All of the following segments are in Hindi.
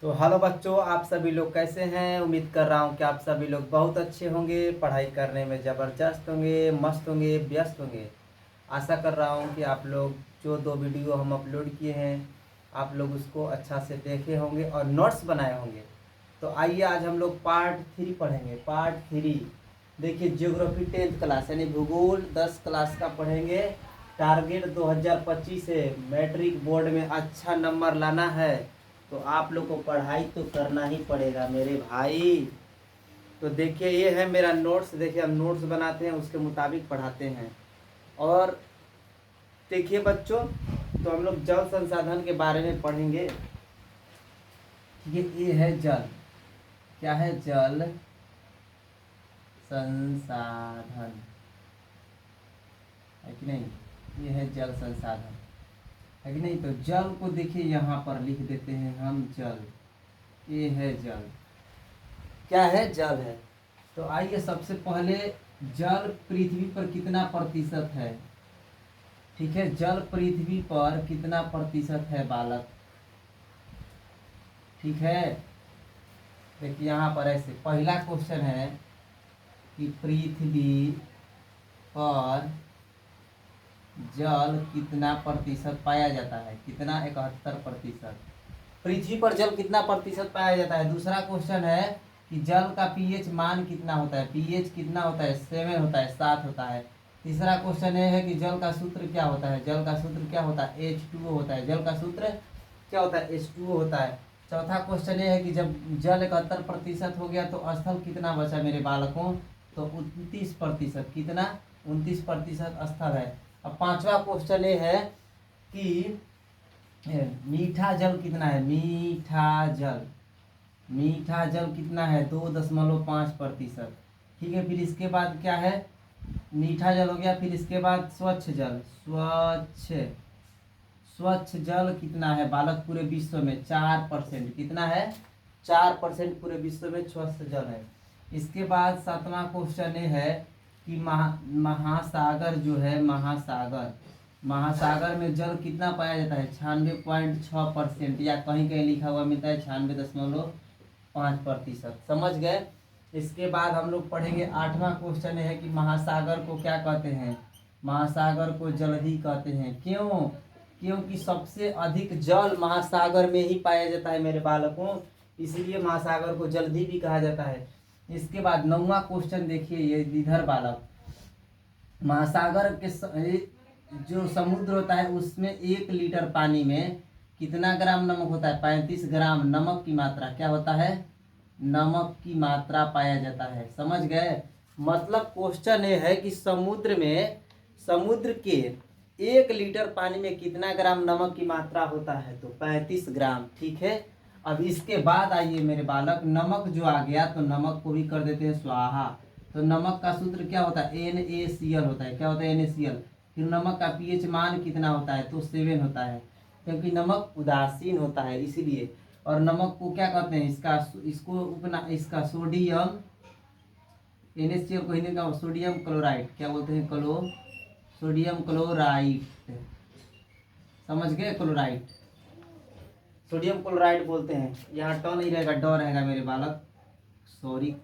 तो हेलो बच्चों, आप सभी लोग कैसे हैं। उम्मीद कर रहा हूं कि आप सभी लोग बहुत अच्छे होंगे, पढ़ाई करने में ज़बरदस्त होंगे, मस्त होंगे, व्यस्त होंगे। आशा कर रहा हूं कि आप लोग जो 2 वीडियो हम अपलोड किए हैं आप लोग उसको अच्छा से देखे होंगे और नोट्स बनाए होंगे। तो आइए आज हम लोग पार्ट 3 पढ़ेंगे। पार्ट 3 देखिए, ज्योग्राफी 10th क्लास यानी भूगोल 10 क्लास का पढ़ेंगे। टारगेट 2025 है, मैट्रिक बोर्ड में अच्छा नंबर लाना है तो आप लोग को पढ़ाई तो करना ही पड़ेगा मेरे भाई। तो देखिए, ये है मेरा नोट्स। देखिए, हम नोट्स बनाते हैं उसके मुताबिक पढ़ाते हैं। और देखिए बच्चों, तो हम लोग जल संसाधन के बारे में पढ़ेंगे। ये है जल। क्या है? जल संसाधन, है कि नहीं। ये है जल संसाधन, है कि नहीं। तो जल को देखिए यहाँ पर लिख देते हैं हम, जल। ये है जल। क्या है? जल है। तो आइए सबसे पहले, जल पृथ्वी पर कितना प्रतिशत है? ठीक है, जल पृथ्वी पर कितना प्रतिशत है बालक? ठीक है, देखिए यहाँ पर ऐसे पहला क्वेश्चन है कि पृथ्वी पर जल कितना प्रतिशत पाया जाता है? कितना? 71%। पृथ्वी पर जल कितना प्रतिशत पाया जाता है। दूसरा क्वेश्चन है कि जल का पीएच मान कितना होता है? पीएच कितना होता है? 7 होता है, 7 होता है। तीसरा क्वेश्चन ये है कि जल का सूत्र क्या होता है? जल का सूत्र क्या होता है? H2O होता है। जल का सूत्र क्या होता है? H2O होता है। चौथा क्वेश्चन ये है कि जब जल 71% हो गया तो स्थल कितना बचा मेरे बालकों? तो 29%। कितना? 29% स्थल है। अब पांचवा क्वेश्चन ये है कि मीठा जल कितना है? मीठा जल, मीठा जल कितना है? 2.5%। ठीक है, फिर इसके बाद क्या है? मीठा जल हो गया, फिर इसके बाद स्वच्छ जल। स्वच्छ जल कितना है बालक पूरे विश्व में? 4%। कितना है? 4% पूरे विश्व में स्वच्छ जल है। इसके बाद सातवां क्वेश्चन ये है कि महासागर जो है, महासागर में जल कितना पाया जाता है? 96.6%, या कहीं कहीं लिखा हुआ मिलता है 96.5%। समझ गए। इसके बाद हम लोग पढ़ेंगे आठवां क्वेश्चन है कि महासागर को क्या कहते हैं? महासागर को जलधि कहते हैं। क्यों? क्योंकि सबसे अधिक जल महासागर में ही पाया जाता है मेरे बालकों, इसलिए महासागर को जलधि भी कहा जाता है। इसके बाद 9वां क्वेश्चन देखिए, ये इधर बालक, महासागर के जो समुद्र होता है उसमें 1 लीटर पानी में कितना ग्राम नमक होता है? 35 ग्राम नमक की मात्रा क्या होता है? नमक की मात्रा पाया जाता है। समझ गए। मतलब क्वेश्चन ये है कि समुद्र के 1 लीटर पानी में कितना ग्राम नमक की मात्रा होता है? तो 35 ग्राम। ठीक है। अब इसके बाद आइए मेरे बालक, नमक जो आ गया तो नमक को भी कर देते हैं स्वाहा। तो नमक का सूत्र क्या होता है? NaCl होता है। क्या होता है? NaCl। फिर नमक का पीएच मान कितना होता है? तो 7 होता है, क्योंकि नमक उदासीन होता है इसलिए। और नमक को क्या कहते हैं? इसका सोडियम, NaCl को हिंदी का सोडियम क्लोराइड क्या बोलते हैं? Sodium chloride. समझ गए? क्लोराइड, सोडियम क्लोराइड बोलते हैं। यहाँ ट नहीं रहेगा, ड रहेगा मेरे बालक, सॉरी।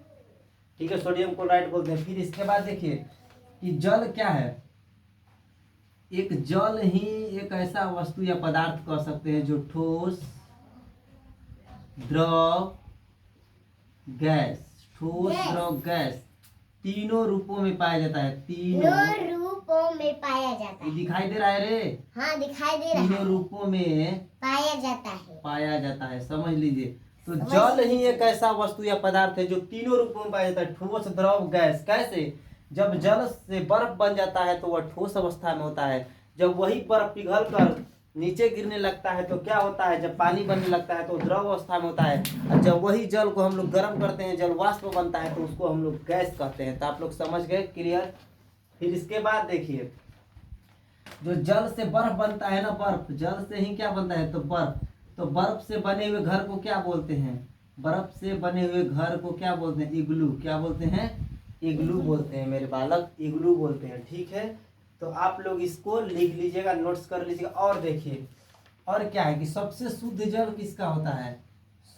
ठीक है, सोडियम क्लोराइड बोलते हैं। फिर इसके बाद देखिए कि जल क्या है। एक जल ही एक ऐसा वस्तु या पदार्थ कह सकते हैं जो ठोस, द्रव, गैस तीनों रूपों में पाया जाता है। तीनों रूपों में पाया जाता है। दिखाई दे रहा है रे? हाँ, दिखाई दे रहा है। तीनों रूपों में पाया जाता है। समझ लीजिए। तो जल ही एक ऐसा वस्तु या पदार्थ है जो तीनों रूपों में पाया जाता है, ठोस, द्रव, गैस। कैसे? जब जल से बर्फ बन जाता है तो वह ठोस अवस्था में होता है। जब वही बर्फ पिघल कर नीचे गिरने लगता है तो क्या होता है? जब पानी बनने लगता है तो द्रव अवस्था में होता है। और जब वही जल को हम लोग गर्म करते हैं, जल वाष्प बनता है, तो उसको हम लोग गैस कहते हैं। तो आप लोग समझ गए? क्लियर। फिर इसके बाद देखिए, जो जल से बर्फ बनता है ना, बर्फ जल से ही क्या बनता है? तो बर्फ। तो बर्फ से बने हुए घर को क्या बोलते हैं? बर्फ से बने हुए घर को क्या बोलते हैं? इग्लू। क्या बोलते हैं? इग्लू बोलते हैं मेरे बालक, इग्लू बोलते हैं। ठीक है, तो आप लोग इसको लिख लीजिएगा, नोट्स कर लीजिएगा। और देखिए, और क्या है कि सबसे शुद्ध जल किसका होता है?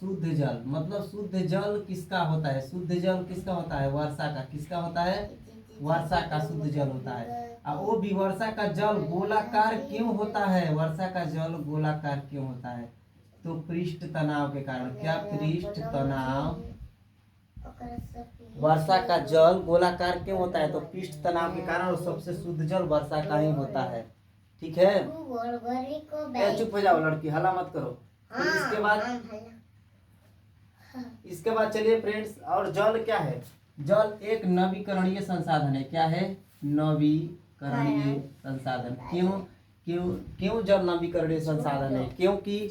शुद्ध जल, मतलब शुद्ध जल किसका होता है? शुद्ध जल किसका होता है? वर्षा का। किसका होता है? वर्षा का शुद्ध जल होता है। अब वो भी वर्षा का जल गोलाकार क्यों होता है? वर्षा का जल गोलाकार क्यों होता है? तो पृष्ठ तनाव के कारण। क्या? पृष्ठ तनाव। वर्षा का जल गोलाकार क्यों होता है? तो पृष्ठ तनाव के कारण, और सबसे शुद्ध जल वर्षा का ही होता है। ठीक है, चुप हो जाओ लड़की, हल्ला मत करो। फिर इसके बाद चलिए फ्रेंड्स, और जल क्या है? जल एक नवीकरणीय संसाधन है। क्या है? नवीकरणीय संसाधन। क्यों क्यों क्यों जल नवीकरणीय संसाधन है? क्योंकि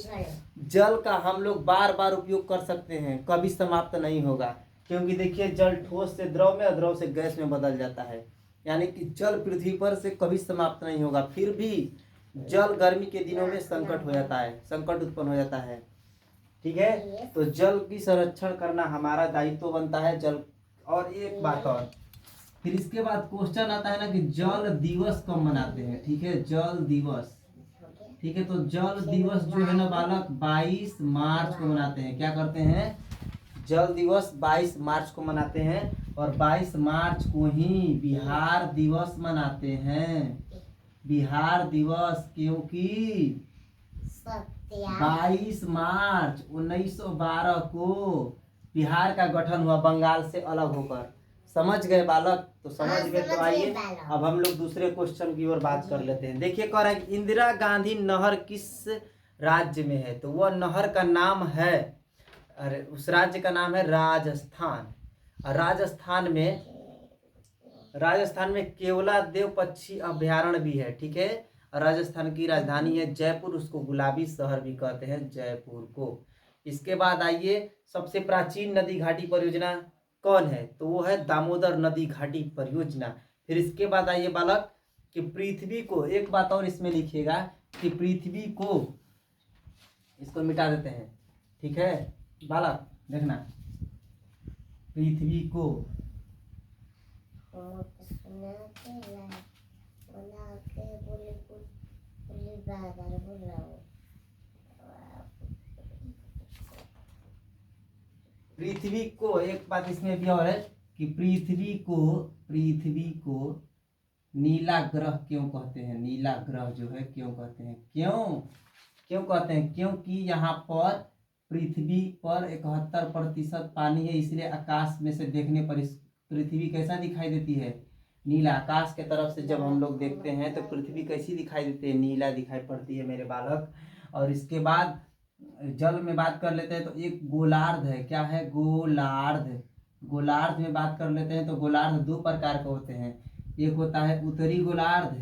जल का हम लोग बार बार उपयोग कर सकते हैं, कभी समाप्त नहीं होगा। क्योंकि देखिए, जल ठोस से द्रव में और द्रव से गैस में बदल जाता है, यानी कि जल पृथ्वी पर से कभी समाप्त नहीं होगा। फिर भी जल गर्मी के दिनों में संकट हो जाता है, संकट उत्पन्न हो जाता है। ठीक है, तो जल की संरक्षण करना हमारा दायित्व बनता है। जल, और एक बात और, फिर इसके बाद क्वेश्चन आता है ना कि जल दिवस कब मनाते हैं? ठीक है, जल दिवस। ठीक है, तो जल दिवस जो है ना बालक, 22 मार्च को मनाते हैं। क्या करते हैं? जल दिवस 22 मार्च को मनाते हैं, और 22 मार्च को ही बिहार दिवस मनाते हैं। बिहार दिवस, क्योंकि 22 मार्च 1912 को बिहार का गठन हुआ, बंगाल से अलग होकर। समझ गए बालक? तो समझ गए तो आइए अब हम लोग दूसरे क्वेश्चन की ओर बात कर लेते हैं। देखिए, कह रहा है कि इंदिरा गांधी नहर किस राज्य में है? तो वह नहर का नाम है, अरे उस राज्य का नाम है राजस्थान। राजस्थान में केवलादेव पक्षी अभ्यारण्य भी है। ठीक है, राजस्थान की राजधानी है जयपुर, उसको गुलाबी शहर भी कहते हैं, जयपुर को। इसके बाद आइए, सबसे प्राचीन नदी घाटी परियोजना कौन है? तो वो है दामोदर नदी घाटी परियोजना। फिर इसके बाद आइए बालक, कि पृथ्वी को, एक बात और इसमें लिखिएगा कि पृथ्वी को, इसको मिटा देते हैं। ठीक है बालक, देखना, पृथ्वी को पृथ्वी को, एक बात इसमें भी और है कि पृथ्वी को नीला ग्रह क्यों कहते हैं? नीला ग्रह जो है क्यों कहते हैं? क्यों कहते हैं? क्योंकि यहाँ पर पृथ्वी पर 71% पानी है, इसलिए आकाश में से देखने पर इस पृथ्वी कैसा दिखाई देती है? नीला। आकाश के तरफ से जब हम लोग देखते हैं तो पृथ्वी कैसी दिखाई देती है? नीला दिखाई पड़ती है मेरे बालक। और इसके बाद जल में बात कर लेते हैं, तो एक गोलार्ध है। क्या है? गोलार्ध में बात कर लेते हैं, तो गोलार्ध दो प्रकार के होते हैं। एक होता है उत्तरी गोलार्ध,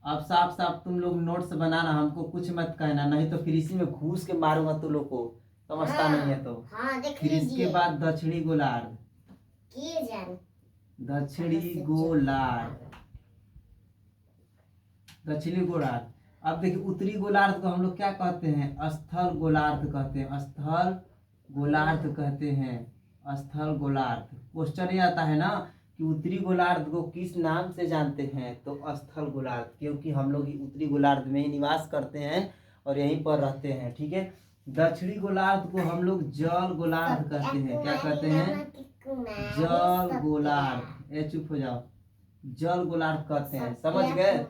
अब साफ साफ तुम लोग नोट्स बनाना, हमको कुछ मत कहना, नहीं तो फिर इसी में घूस के मारूंगा तुम लोग को, समझता नहीं है तो। फिर इसके बाद दक्षिणी गोलार्ध, दक्षिणी गोलार्ध। अब देखिए, उत्तरी गोलार्ध को हम लोग क्या कहते हैं? स्थल गोलार्ध कहते हैं, स्थल गोलार्ध। क्वेश्चन ये आता है ना कि उत्तरी गोलार्ध को किस नाम से जानते हैं? तो स्थल गोलार्ध, क्योंकि हम लोग उत्तरी गोलार्ध में ही निवास करते हैं और यहीं पर रहते हैं। ठीक है, दक्षिणी गोलार्ध को हम लोग जल गोलार्ध कहते हैं। क्या कहते हैं? जल गोलार्ध। चुप हो जाओ, जल गोलार्ध कहते हैं। समझ गए?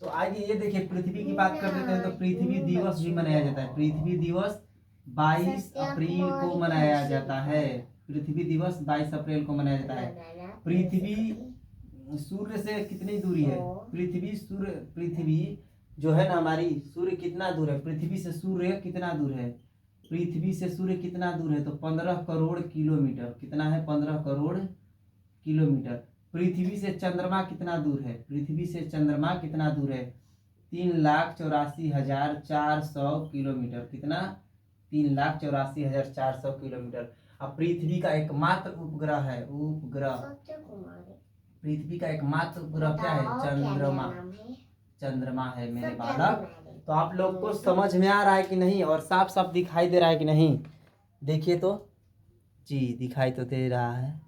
तो आइए ये देखिए, पृथ्वी की बात कर लेते हैं, तो पृथ्वी दिवस भी मनाया जाता है। पृथ्वी दिवस 22 अप्रैल को मनाया जाता है। पृथ्वी दिवस 22 अप्रैल को मनाया जाता है। पृथ्वी सूर्य से कितनी दूरी है? पृथ्वी जो है ना हमारी, सूर्य कितना दूर है? पृथ्वी से सूर्य कितना दूर है? तो 15 करोड़ किलोमीटर। कितना है? 15 करोड़ किलोमीटर। पृथ्वी से चंद्रमा कितना दूर है? 3,84,400 किलोमीटर। कितना? 3,84,400 किलोमीटर। अब पृथ्वी का एकमात्र उपग्रह है, पृथ्वी का एकमात्र उपग्रह क्या है? चंद्रमा है मेरे बालक। तो आप लोग को समझ में आ रहा है कि नहीं, और साफ साफ दिखाई दे रहा है कि नहीं? देखिए तो, जी दिखाई तो दे रहा है।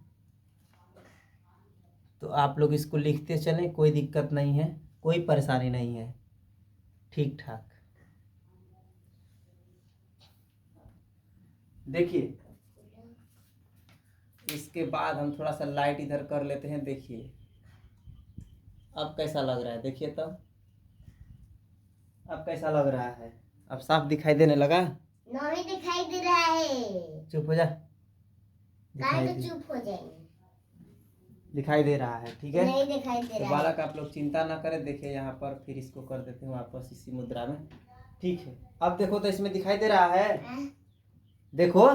तो आप लोग इसको लिखते चलें, कोई दिक्कत नहीं है, कोई परेशानी नहीं है, ठीक ठाक। देखिए इसके बाद हम थोड़ा सा लाइट इधर कर लेते हैं। देखिए अब कैसा लग रहा है, देखिए तब अब कैसा लग रहा है, अब साफ दिखाई देने लगा? नहीं दिखाई दे रहा है। चुप हो जा, काहे तो चुप हो जाएंगे। दिखाई दे रहा है, ठीक है। नहीं दिखाई दे तो रहा बालक आप लोग चिंता ना करें। देखिए यहाँ पर फिर इसको कर देते हैं वापस इसी मुद्रा में, ठीक है। अब देखो तो इसमें दिखाई दे रहा है, है। देखो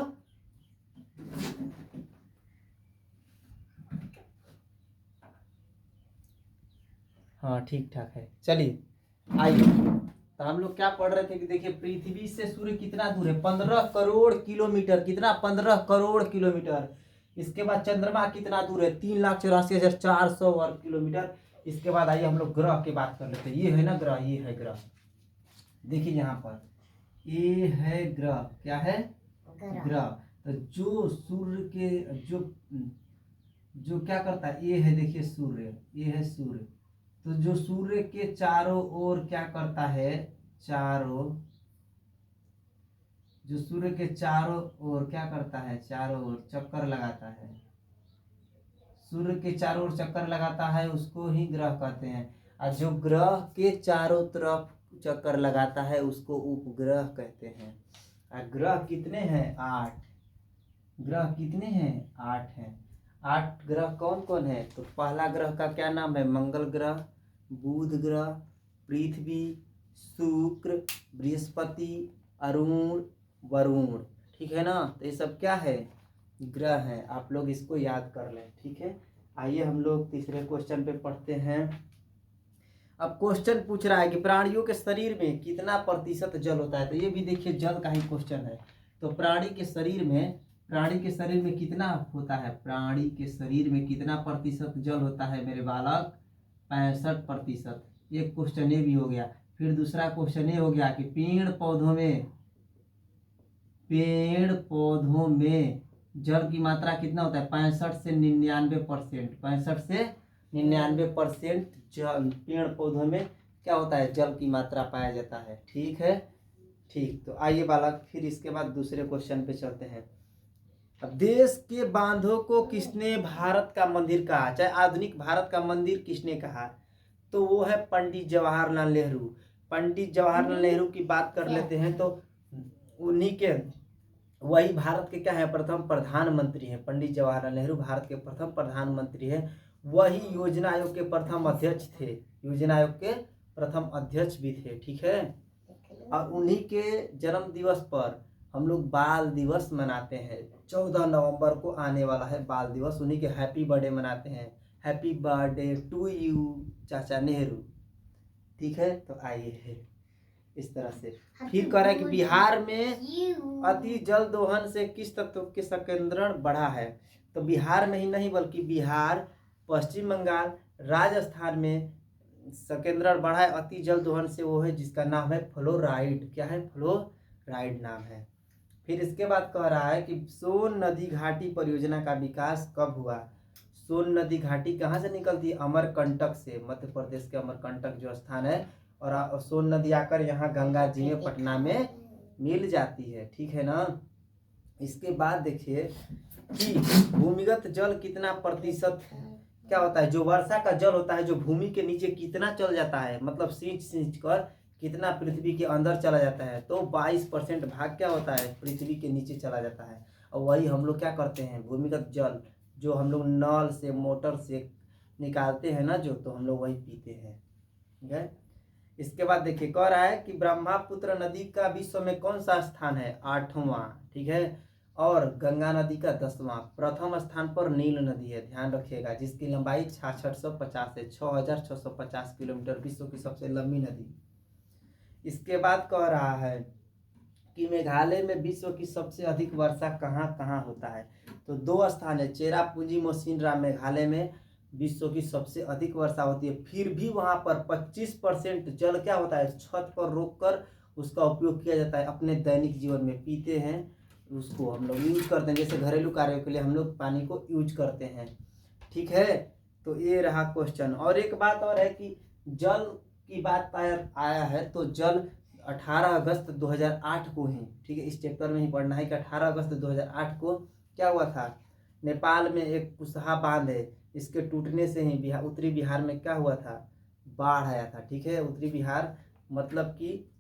हाँ ठीक ठाक है। चलिए आइए, तो हम लोग क्या पढ़ रहे थे कि देखिए पृथ्वी से सूर्य कितना दूर है, 15 करोड़ किलोमीटर। कितना? 15 करोड़ किलोमीटर। इसके बाद चंद्रमा कितना दूर है, 3,84,400 वर्ग किलोमीटर। इसके बाद आइए हम लोग ग्रह की बात कर लेते हैं। ये है ना ग्रह, ये है ग्रह। देखिए यहाँ पर ये है ग्रह, क्या है? ग्रह। तो जो सूर्य के जो क्या करता है, ये है देखिए सूर्य, ये है सूर्य। तो जो सूर्य के चारों ओर क्या करता है, जो सूर्य के चारों ओर क्या करता है, चारों ओर चक्कर लगाता है, सूर्य के चारों ओर चक्कर लगाता है, उसको ही ग्रह कहते हैं। और जो ग्रह के चारों तरफ चक्कर लगाता है उसको उपग्रह कहते हैं। और ग्रह कितने हैं? 8 ग्रह। कितने हैं? 8 हैं। 8 ग्रह कौन कौन है? तो पहला ग्रह का क्या नाम है? मंगल ग्रह, बुध ग्रह, पृथ्वी, शुक्र, बृहस्पति, अरुण, वरुण, ठीक है ना। तो ये सब क्या है? ग्रह हैं। आप लोग इसको याद कर लें, ठीक है। आइए हम लोग तीसरे क्वेश्चन पे पढ़ते हैं। अब क्वेश्चन पूछ रहा है कि प्राणियों के शरीर में कितना प्रतिशत जल होता है। तो ये भी देखिए जल का ही क्वेश्चन है। तो प्राणी के शरीर में कितना होता है, प्राणी के शरीर में कितना प्रतिशत जल होता है मेरे बालक? 65%। एक क्वेश्चन ये भी हो गया। फिर दूसरा क्वेश्चन ये हो गया कि पेड़ पौधों में जल की मात्रा कितना होता है? 65 से 99%। 65 से 99% जल पेड़ पौधों में क्या होता है? जल की मात्रा पाया जाता है, ठीक है। ठीक, तो आइए बालक फिर इसके बाद दूसरे क्वेश्चन पे चलते हैं। अब देश के बांधों को किसने भारत का मंदिर कहा, चाहे आधुनिक भारत का मंदिर किसने कहा? तो वो है पंडित जवाहरलाल नेहरू। पंडित जवाहरलाल नेहरू की बात कर लेते हैं तो उन्हीं के, वही भारत के क्या है? प्रथम प्रधानमंत्री है। पंडित जवाहरलाल नेहरू भारत के प्रथम प्रधानमंत्री है। वही योजना आयोग के प्रथम अध्यक्ष थे, योजना आयोग के प्रथम अध्यक्ष भी थे, ठीक है। और उन्हीं के जन्म दिवस पर हम लोग बाल दिवस मनाते हैं। 14 नवंबर को आने वाला है बाल दिवस। उन्हीं के हैप्पी बर्थडे मनाते हैं। हैप्पी बर्थडे टू यू चाचा नेहरू, ठीक है। तो आइए है इस तरह से। फिर कह रहा है कि बिहार में अति जल दोहन से किस तत्व के संकेंद्रण बढ़ा है। तो बिहार में ही नहीं बल्कि बिहार, पश्चिम बंगाल, राजस्थान में संकेंद्रण बढ़ा है अति जल दोहन से। वो है जिसका नाम है फ्लोराइड। क्या है? फ्लोराइड नाम है। फिर इसके बाद कह रहा है कि सोन नदी घाटी परियोजना का विकास कब हुआ। सोन नदी घाटी कहाँ से निकलती है? अमरकंटक से, मध्य प्रदेश के अमरकंटक जो स्थान है। और सोन नदी आकर यहाँ गंगा जी में पटना में मिल जाती है, ठीक है ना। इसके बाद देखिए कि भूमिगत जल कितना प्रतिशत क्या होता है? जो वर्षा का जल होता है जो भूमि के नीचे कितना चल जाता है, मतलब सींच कर कितना पृथ्वी के अंदर चला जाता है। तो 22% भाग क्या होता है? पृथ्वी के नीचे चला जाता है। और वही हम लोग क्या करते हैं? भूमिगत जल जो हम लोग नल से मोटर से निकालते हैं ना, जो तो हम लोग वही पीते हैं, ठीक है। इसके बाद देखिए कह रहा है कि ब्रह्मपुत्र नदी का विश्व में कौन सा स्थान है? 8वां, ठीक है। और गंगा नदी का 10वां। प्रथम स्थान पर नील नदी है, ध्यान रखिएगा, जिसकी लंबाई 6650 है, 6650 किलोमीटर, विश्व की सबसे लंबी नदी। इसके बाद कह रहा है कि मेघालय में विश्व की सबसे अधिक वर्षा कहाँ कहाँ होता है। तो 2 स्थान है, चेरापूंजी मोसिनराम मेघालय में विश्व की सबसे अधिक वर्षा होती है। फिर भी वहाँ पर 25% जल क्या होता है? छत पर रोककर उसका उपयोग किया जाता है, अपने दैनिक जीवन में पीते हैं, उसको हम लोग यूज करते हैं। जैसे घरेलू कार्यों के लिए हम लोग पानी को यूज करते हैं, ठीक है। तो ये रहा क्वेश्चन। और एक बात और है कि जल की बात आया है तो जल 18 अगस्त 2008 को ही, ठीक है, इस चैप्टर में ही पढ़ना है कि 18 अगस्त 2008 को क्या हुआ था, नेपाल में एक कुशहा बांध है, इसके टूटने से ही उत्तरी बिहार में क्या हुआ था, बाढ़ आया था। ठीक है, उत्तरी बिहार मतलब कि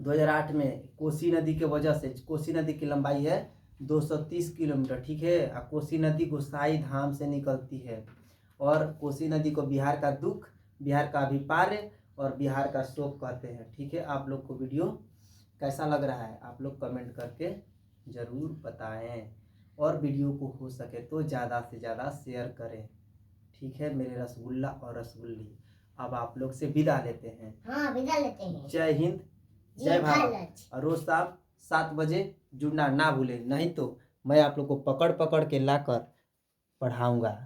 2008 में कोसी नदी के वजह से, कोसी नदी की लंबाई है 230 किलोमीटर। ठीक है, और कोसी नदी गोसाई धाम से निकलती है, और कोसी नदी को बिहार का दुख, बिहार का अभिपार्य और बिहार का शोक कहते हैं। ठीक है, आप लोग को वीडियो कैसा लग रहा है आप लोग कमेंट करके ज़रूर बताएं, और वीडियो को हो सके तो ज़्यादा से ज़्यादा शेयर करें। ठीक है मेरे रसगुल्ला और रसगुल्ली, अब आप लोग से विदा लेते हैं। हाँ, विदा लेते हैं। जय हिंद, जय भारत। और रोज शाम 7 बजे जुड़ना ना भूलें, नहीं तो मैं आप लोग को पकड़ पकड़ के लाकर पढ़ाऊंगा।